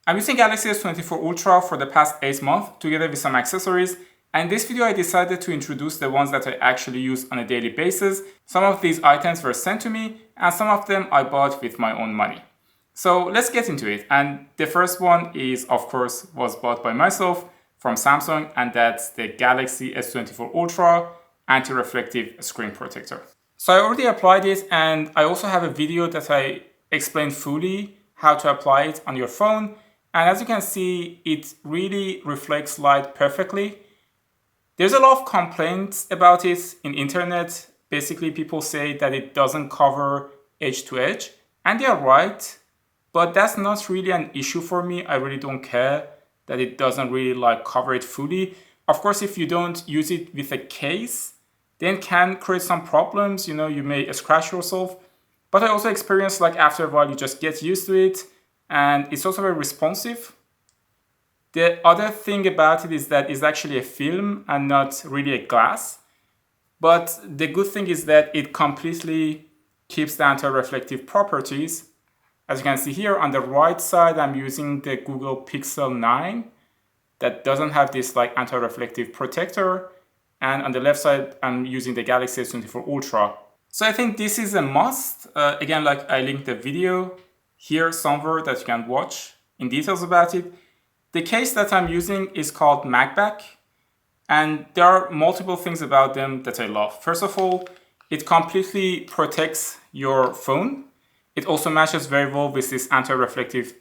I'm using Galaxy S24 Ultra for the past 8 months together with some accessories, and in this video I decided to introduce the ones that I actually use on a daily basis. Some of these items were sent to me and some of them I bought with my own money. So let's get into it. And the first one is, of course, was bought by myself from Samsung, and that's the Galaxy S24 Ultra anti-reflective screen protector. So I already applied it, and I also have a video that I explain fully how to apply it on your phone. And as you can see, it really reflects light perfectly. There's a lot of complaints about it in internet. Basically, people say that it doesn't cover edge to edge, and they are right. But that's not really an issue for me. I really don't care that it doesn't really cover it fully. Of course, if you don't use it with a case, then it can create some problems. You know, you may scratch yourself. But I also experienced after a while, you just get used to it, and it's also very responsive. The other thing about it is that it's actually a film and not really a glass. But the good thing is that it completely keeps the anti-reflective properties. As you can see here on the right side, I'm using the Google Pixel 9 that doesn't have this anti-reflective protector. And on the left side, I'm using the Galaxy S24 Ultra. So I think this is a must. Again, I linked the video here somewhere that you can watch in details about it. The case that I'm using is called MagBak. And there are multiple things about them that I love. First of all, it completely protects your phone. It also matches very well with this anti-reflective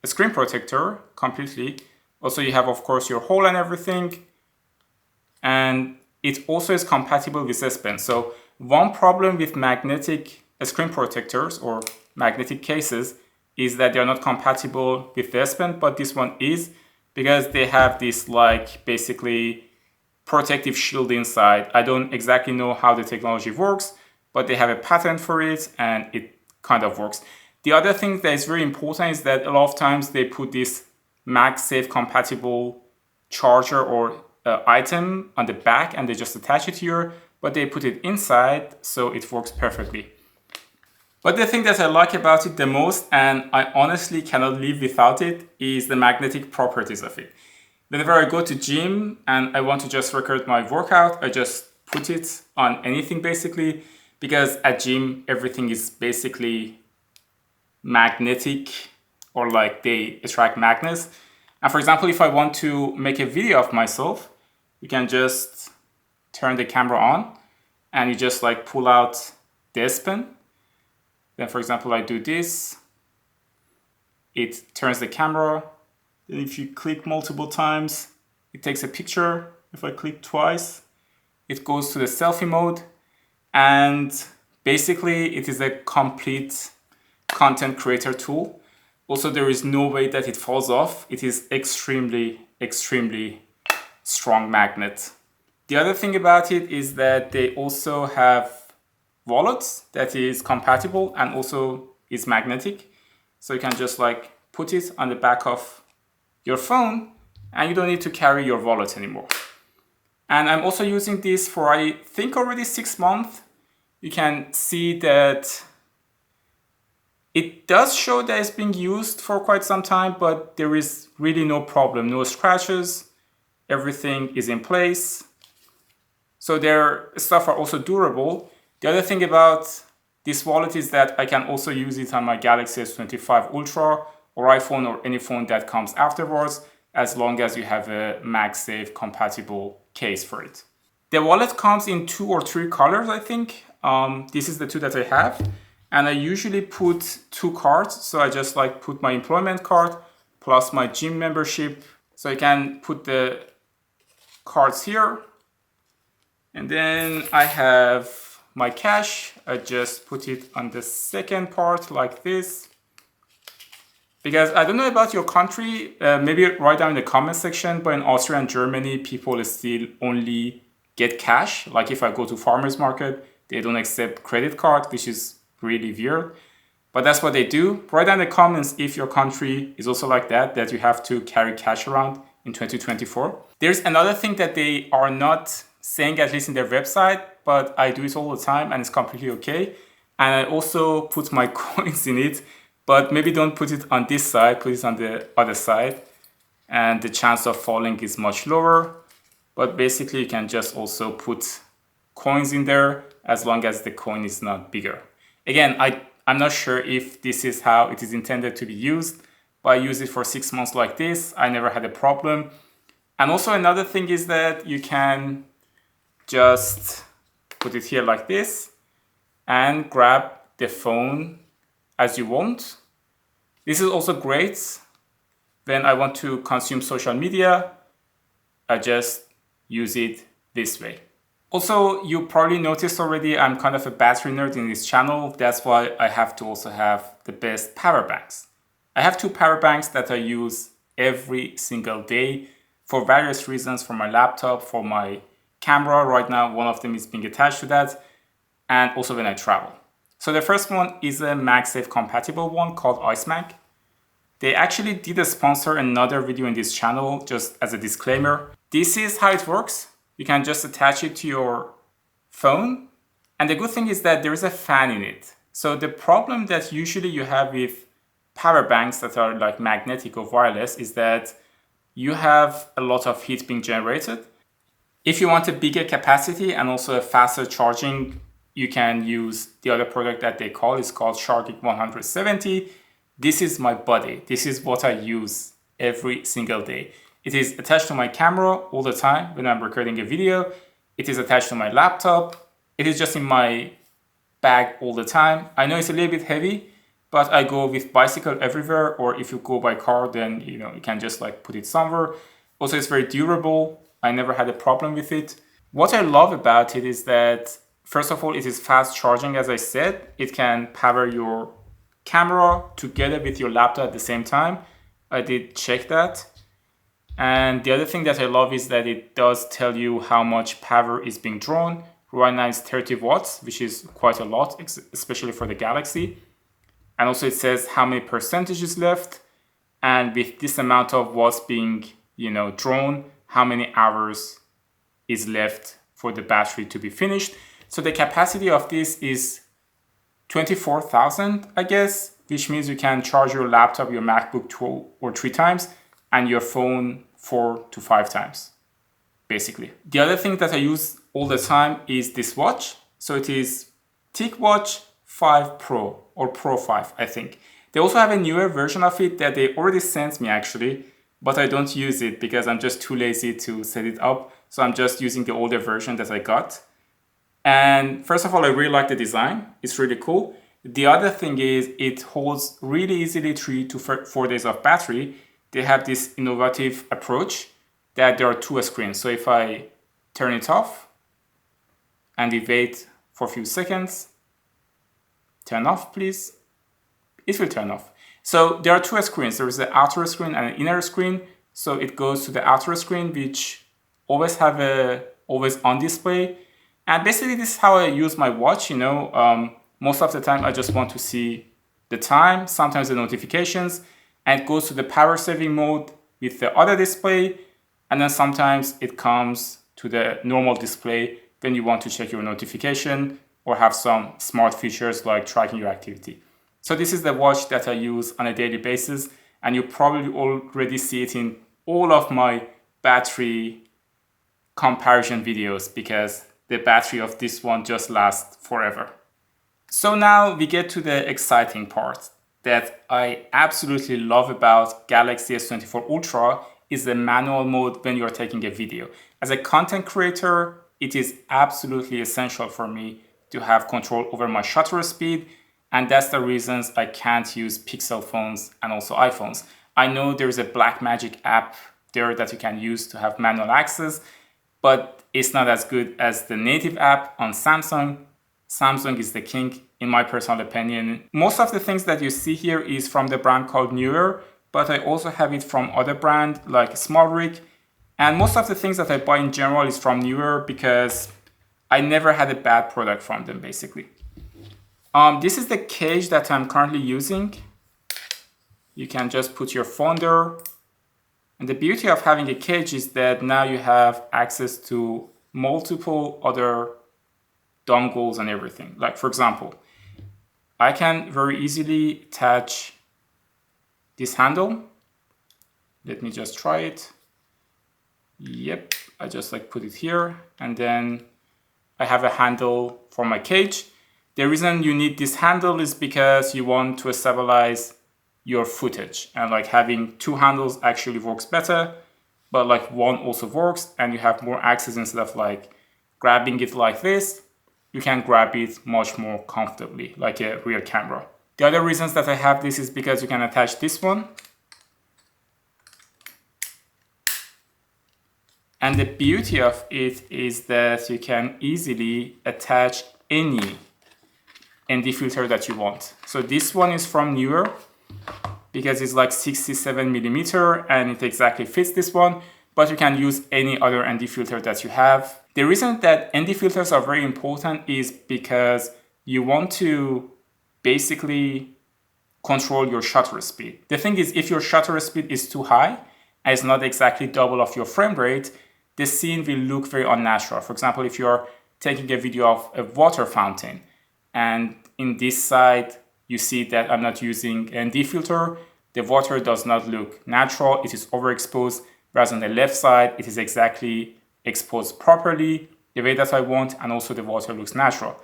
screen protector completely. Also, you have, of course, your hole and everything. And it also is compatible with S Pen. So one problem with magnetic screen protectors or magnetic cases is that they're not compatible with the S Pen, but this one is, because they have this basically protective shield inside. I don't exactly know how the technology works, but they have a patent for it and it kind of works. The other thing that is very important is that a lot of times they put this Magsafe compatible charger or item on the back and they just attach it here, but they put it inside, so it works perfectly. But the thing that I like about it the most, and I honestly cannot live without it, is the magnetic properties of it. Whenever I go to gym and I want to just record my workout, I just put it on anything basically, because at gym everything is basically magnetic, or they attract magnets. And for example, if I want to make a video of myself, you can just turn the camera on and you just pull out the S Pen. Then for example, I do this, it turns the camera. Then if you click multiple times, it takes a picture. If I click twice, it goes to the selfie mode. And basically it is a complete content creator tool. Also, there is no way that it falls off. It is extremely, extremely strong magnet. The other thing about it is that they also have wallets that is compatible and also is magnetic. So you can just put it on the back of your phone and you don't need to carry your wallet anymore. And I'm also using this for, I think, already 6 months. You can see that it does show that it's being used for quite some time, but there is really no problem, no scratches, everything is in place. So their stuff are also durable. The other thing about this wallet is that I can also use it on my Galaxy S25 Ultra or iPhone or any phone that comes afterwards, as long as you have a MagSafe compatible case for it. The wallet comes in 2 or 3 colors, I think. This is the 2 that I have. And I usually put 2 cards. So I just put my employment card plus my gym membership. So I can put the cards here. And then I have my cash. I just put it on the second part like this. Because I don't know about your country, maybe write down in the comment section, but in Austria and Germany, people still only get cash. Like if I go to farmer's market, they don't accept credit card, which is really weird. But that's what they do. Write down in the comments if your country is also like that you have to carry cash around in 2024. There's another thing that they are not saying, at least in their website, but I do it all the time and it's completely okay. And I also put my coins in it but maybe don't put it on this side, put it on the other side, and the chance of falling is much lower. But basically you can just also put coins in there as long as the coin is not bigger. Again, I'm not sure if this is how it is intended to be used, but I use it for 6 months like this. I never had a problem. And also another thing is that you can just put it here like this and grab the phone as you want. This is also great when I want to consume social media. I just use it this way. Also, you probably noticed already I'm kind of a battery nerd in this channel. That's why I have to also have the best power banks. I have 2 power banks that I use every single day for various reasons, for my laptop, for my camera. Right now, one of them is being attached to that, and also when I travel. So the first one is a Magsafe compatible one called ICEMAG. They actually did sponsor another video in this channel, just as a disclaimer. This is how it works. You can just attach it to your phone. And the good thing is that there is a fan in it. So the problem that usually you have with power banks that are like magnetic or wireless is that you have a lot of heat being generated. If you want a bigger capacity and also a faster charging, you can use the other product that they call. It's called Shargeek 170. This is my body. This is what I use every single day. It is attached to my camera all the time when I'm recording a video. It is attached to my laptop. It is just in my bag all the time. I know it's a little bit heavy, but I go with bicycle everywhere, or if you go by car, then you can just like put it somewhere. Also, it's very durable. I never had a problem with it. What I love about it is that, first of all, it is fast charging, as I said. It can power your camera together with your laptop at the same time. I did check that. And the other thing that I love is that it does tell you how much power is being drawn. Right now it's 30 watts, which is quite a lot, especially for the Galaxy. And also it says how many percentage is left. And with this amount of watts being, drawn, how many hours is left for the battery to be finished. So the capacity of this is 24,000, I guess, which means you can charge your laptop, your MacBook 2 or 3 times, and your phone 4 to 5 times, basically. The other thing that I use all the time is this watch. So it is TicWatch 5 Pro or Pro 5, I think. They also have a newer version of it that they already sent me actually, but I don't use it because I'm just too lazy to set it up. So I'm just using the older version that I got. And first of all, I really like the design. It's really cool. The other thing is it holds really easily 3 to 4 days of battery. They have this innovative approach that there are 2 screens. So if I turn it off and we wait for a few seconds, turn off please, it will turn off. So there are 2 screens. There is the outer screen and an inner screen. So it goes to the outer screen, which always have a always on display. And basically this is how I use my watch, most of the time I just want to see the time, sometimes the notifications, and it goes to the power saving mode with the other display. And then sometimes it comes to the normal display when you want to check your notification or have some smart features like tracking your activity. So this is the watch that I use on a daily basis, and you probably already see it in all of my battery comparison videos because the battery of this one just lasts forever. So now we get to the exciting part that I absolutely love about Galaxy S24 Ultra is the manual mode when you're taking a video. As a content creator, it is absolutely essential for me to have control over my shutter speed, and that's the reasons I can't use Pixel phones and also iPhones. I know there's a Blackmagic app there that you can use to have manual access, but it's not as good as the native app on Samsung. Samsung is the king, in my personal opinion. Most of the things that you see here is from the brand called Neewer, but I also have it from other brand like Smartrig. And most of the things that I buy in general is from Neewer because I never had a bad product from them, basically. This is the cage that I'm currently using. You can just put your phone there. And the beauty of having a cage is that now you have access to multiple other dongles and everything. Like for example, I can very easily attach this handle. Let me just try it. Yep, I just like put it here, and then I have a handle for my cage. The reason you need this handle is because you want to stabilize your footage, and like having two handles actually works better, but like one also works, and you have more access instead of like grabbing it like this. You can grab it much more comfortably, like a rear camera. The other reasons that I have this is because you can attach this one. And the beauty of it is that you can easily attach any ND filter that you want. So this one is from Neewer because it's like 67 millimeter and it exactly fits this one, but you can use any other ND filter that you have. The reason that ND filters are very important is because you want to basically control your shutter speed. The thing is, if your shutter speed is too high and it's not exactly double of your frame rate, the scene will look very unnatural. For example, if you're taking a video of a water fountain and in this side you see that I'm not using ND filter, the water does not look natural, it is overexposed, whereas on the left side it is exactly exposed properly the way that I want, and also the water looks natural.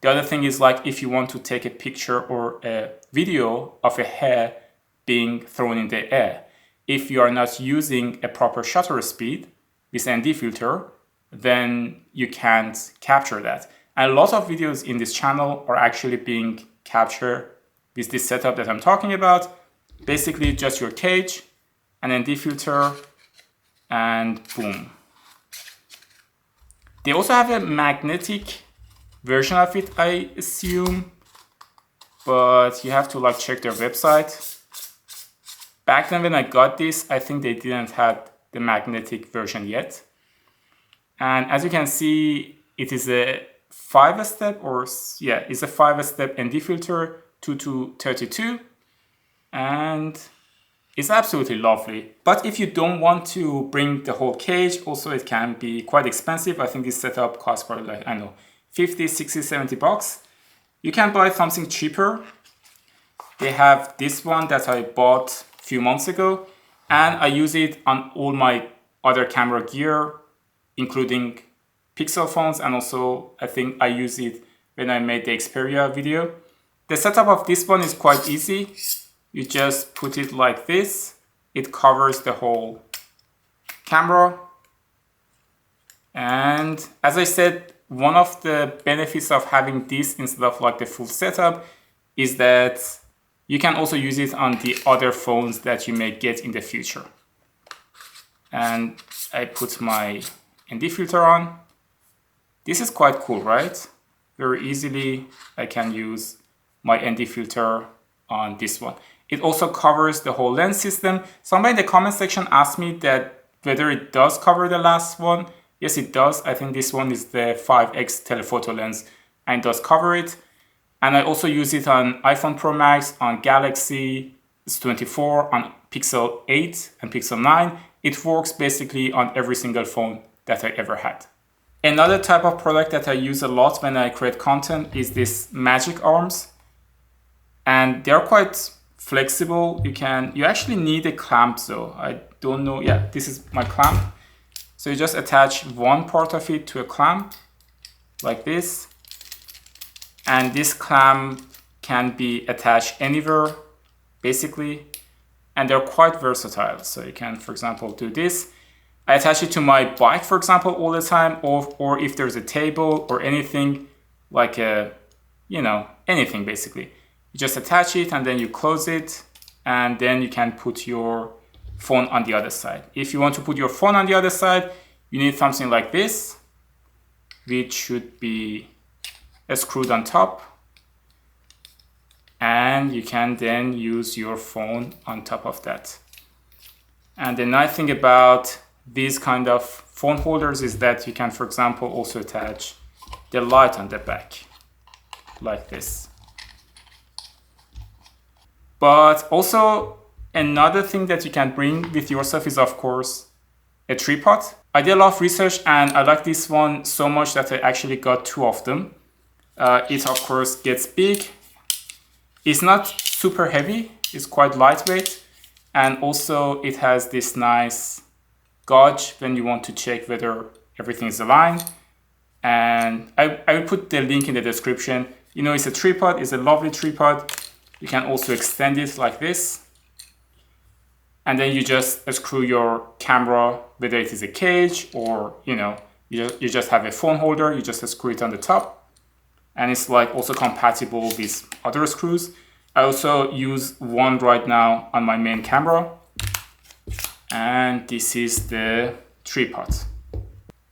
The other thing is, like, if you want to take a picture or a video of a hair being thrown in the air, if you are not using a proper shutter speed with ND filter, then you can't capture that. And a lot of videos in this channel are actually being captured with this setup that I'm talking about. Basically just your cage, an ND filter, and boom. They also have a magnetic version of it, I assume, but you have to like check their website. Back then when I got this, I think they didn't have the magnetic version yet. And as you can see, it is a 5-step, or yeah, it's a 5-step ND filter, 2 to 32, and it's absolutely lovely. But if you don't want to bring the whole cage, also it can be quite expensive. I think this setup costs probably like, I don't know, 50, 60, 70 bucks. You can buy something cheaper. They have this one that I bought a few months ago, and I use it on all my other camera gear, including Pixel phones, and also I think I use it when I made the Xperia video. The setup of this one is quite easy. You just put it like this. It covers the whole camera. And as I said, one of the benefits of having this instead of like the full setup is that you can also use it on the other phones that you may get in the future. And I put my ND filter on. This is quite cool, right? Very easily I can use my ND filter on this one. It also covers the whole lens system. Somebody in the comment section asked me that whether it does cover the last one. Yes, it does. I think this one is the 5x telephoto lens and it does cover it. And I also use it on iPhone Pro Max, on Galaxy S24, on Pixel 8 and Pixel 9. It works basically on every single phone that I ever had. Another type of product that I use a lot when I create content is this Magic arms. And they're quite flexible. You actually need a clamp though. I don't know. Yeah, this is my clamp. So you just attach one part of it to a clamp like this. And this clamp can be attached anywhere basically. And they're quite versatile. So you can, for example, do this. I attach it to my bike, for example, all the time, or if there's a table or anything like anything basically. You just attach it and then you close it, and then you can put your phone on the other side. If you want to put your phone on the other side, you need something like this, which should be screwed on top. And you can then use your phone on top of that. And the nice thing about these kind of phone holders is that you can, for example, also attach the light on the back like this. But also another thing that you can bring with yourself is, of course, a tripod. I did a lot of research and I like this one so much that I actually got 2 of them. It of course gets big. It's not super heavy, it's quite lightweight. And also it has this nice gauge when you want to check whether everything is aligned. And I will put the link in the description. You know, it's a tripod, it's a lovely tripod. You can also extend it like this. And then you just screw your camera, whether it is a cage or, you know, you just have a phone holder, you just screw it on the top. And it's like also compatible with other screws. I also use one right now on my main camera. And this is the tripod.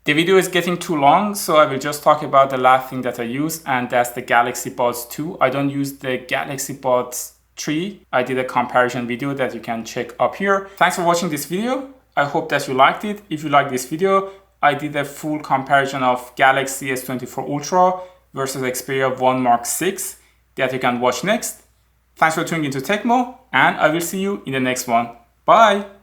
The video is getting too long, so I will just talk about the last thing that I use, and that's the Galaxy Buds 2. I don't use the Galaxy Buds 3. I did a comparison video that you can check up here. Thanks for watching this video. I hope that you liked it. If you like this video, I did a full comparison of Galaxy S24 Ultra versus Xperia 1 Mark 6 that you can watch next. Thanks for tuning into Tecmo, and I will see you in the next one. Bye!